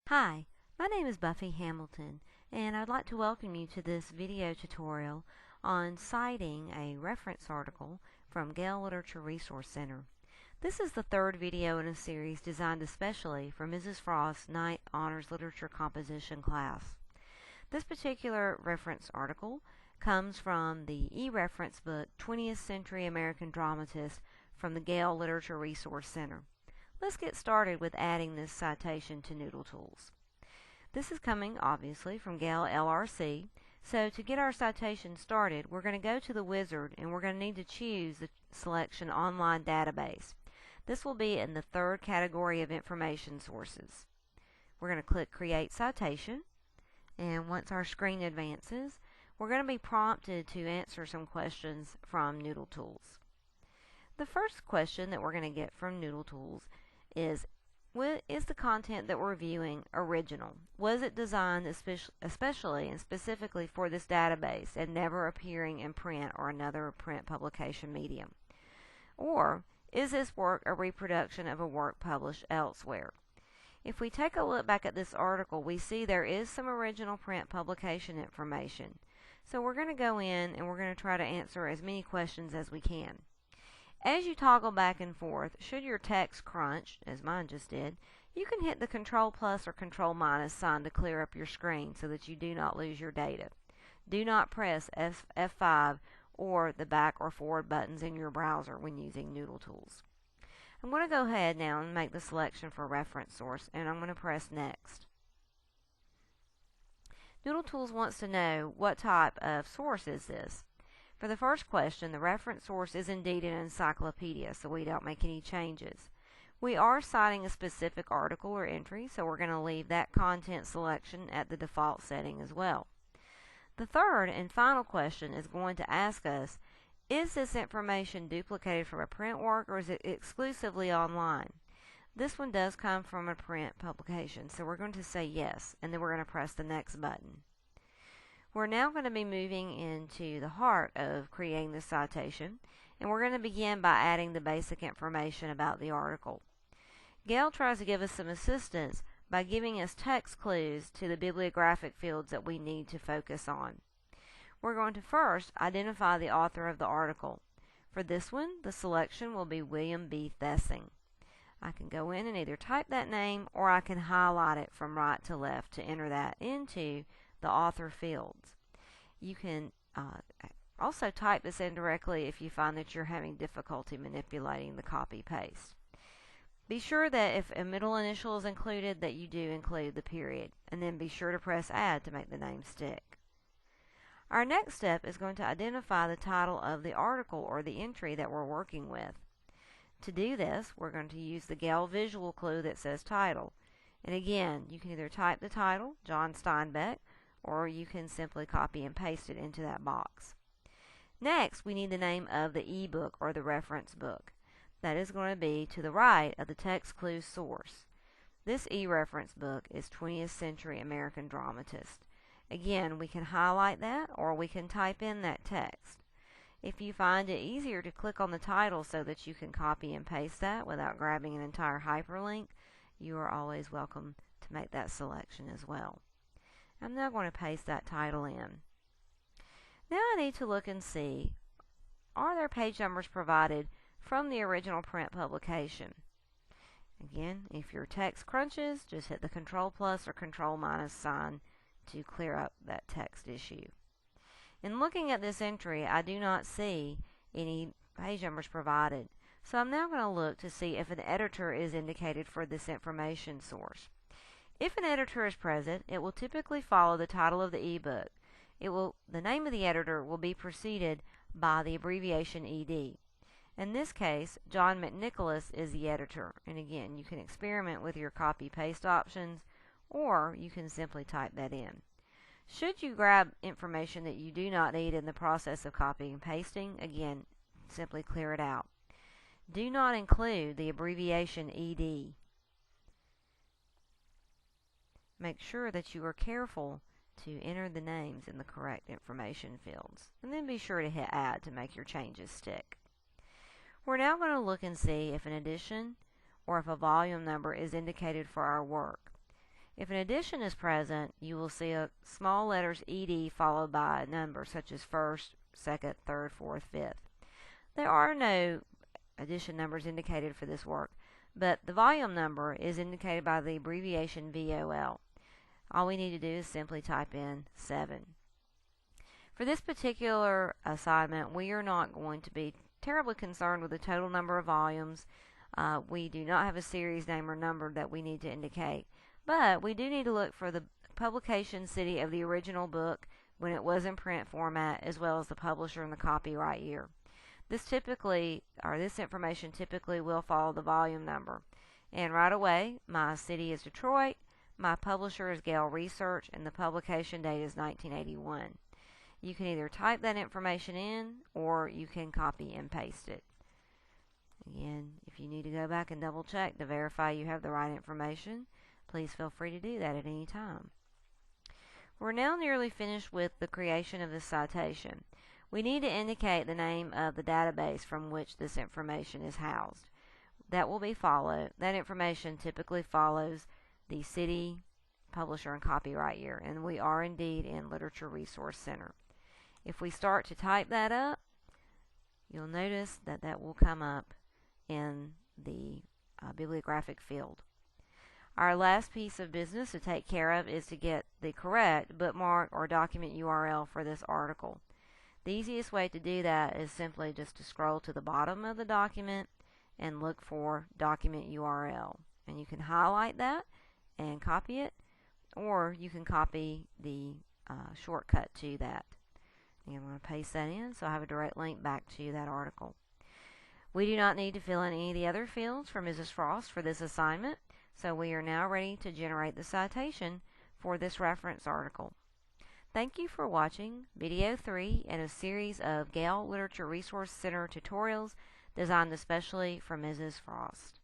Hi, my name is Buffy Hamilton, and I'd like to welcome you to this video tutorial on citing a reference article from Gale Literature Resource Center. This is the third video in a series designed especially for Mrs. Frost's 9th Honors Literature Composition class. This particular reference article comes from the e-reference book 20th-Century American Dramatists from the Gale Literature Resource Center. Let's get started with adding this citation to NoodleTools. This is coming, obviously, from Gale LRC. So to get our citation started, we're going to go to the wizard and we're going to need to choose the selection Online Database. This will be in the third category of information sources. We're going to click Create Citation, and once our screen advances, we're going to be prompted to answer some questions from NoodleTools. The first question that we're going to get from NoodleTools is the content that we're viewing original? Was it designed especially and specifically for this database and never appearing in print or another print publication medium? Or is this work a reproduction of a work published elsewhere? If we take a look back at this article, we see there is some original print publication information. So we're going to go in and we're going to try to answer as many questions as we can. As you toggle back and forth, should your text crunch, as mine just did, you can hit the Control plus or Control minus sign to clear up your screen so that you do not lose your data. Do not press F5 or the back or forward buttons in your browser when using NoodleTools. I'm going to go ahead now and make the selection for reference source, and I'm going to press Next. NoodleTools wants to know what type of source is this. For the first question, the reference source is indeed an encyclopedia, so we don't make any changes. We are citing a specific article or entry, so we're going to leave that content selection at the default setting as well. The third and final question is going to ask us, is this information duplicated from a print work or is it exclusively online? This one does come from a print publication, so we're going to say yes, and then we're going to press the Next button. We're now going to be moving into the heart of creating the citation, and we're going to begin by adding the basic information about the article. Gale tries to give us some assistance by giving us text clues to the bibliographic fields that we need to focus on. We're going to first identify the author of the article. For this one, the selection will be William B. Thessing. I can go in and either type that name or I can highlight it from right to left to enter that into the author fields. You can also type this in directly if you find that you're having difficulty manipulating the copy-paste. Be sure that if a middle initial is included, that you do include the period, and then be sure to press Add to make the name stick. Our next step is going to identify the title of the article or the entry that we're working with. To do this, we're going to use the Gale visual clue that says Title. And again, you can either type the title, John Steinbeck, or you can simply copy and paste it into that box. Next, we need the name of the ebook or the reference book. That is going to be to the right of the text clue source. This e-reference book is 20th-Century American Dramatists. Again, we can highlight that or we can type in that text. If you find it easier to click on the title so that you can copy and paste that without grabbing an entire hyperlink, you are always welcome to make that selection as well. I'm now going to paste that title in. Now I need to look and see, are there page numbers provided from the original print publication? Again, if your text crunches, just hit the Control plus or Control minus sign to clear up that text issue. In looking at this entry, I do not see any page numbers provided. So I'm now going to look to see if an editor is indicated for this information source. If an editor is present, it will typically follow the title of the ebook. The name of the editor will be preceded by the abbreviation ED. In this case, John MacNicholas is the editor. And again, you can experiment with your copy-paste options, or you can simply type that in. Should you grab information that you do not need in the process of copying and pasting, again, simply clear it out. Do not include the abbreviation ED. Make sure that you are careful to enter the names in the correct information fields, and then be sure to hit Add to make your changes stick. We're now going to look and see if an edition or if a volume number is indicated for our work. If an addition is present, you will see a small letters ED followed by a number such as first, second, third, fourth, fifth. There are no addition numbers indicated for this work, but the volume number is indicated by the abbreviation VOL. All we need to do is simply type in 7. For this particular assignment, we are not going to be terribly concerned with the total number of volumes. We do not have a series name or number that we need to indicate, but we do need to look for the publication city of the original book when it was in print format, as well as the publisher and the copyright year. This information typically will follow the volume number. And right away, my city is Detroit, my publisher is Gale Research, and the publication date is 1981. You can either type that information in, or you can copy and paste it. Again, if you need to go back and double check to verify you have the right information, please feel free to do that at any time. We're now nearly finished with the creation of this citation. We need to indicate the name of the database from which this information is housed. That information typically follows the city, publisher, and copyright year, and we are indeed in Literature Resource Center. If we start to type that up, you'll notice that that will come up in the bibliographic field. Our last piece of business to take care of is to get the correct bookmark or document URL for this article. The easiest way to do that is simply just to scroll to the bottom of the document and look for document URL. And you can highlight that and copy it, or you can copy the shortcut to that. And I'm going to paste that in so I have a direct link back to that article. We do not need to fill in any of the other fields for Mrs. Frost for this assignment, so we are now ready to generate the citation for this reference article. Thank you for watching Video 3 in a series of Gale Literature Resource Center tutorials designed especially for Mrs. Frost.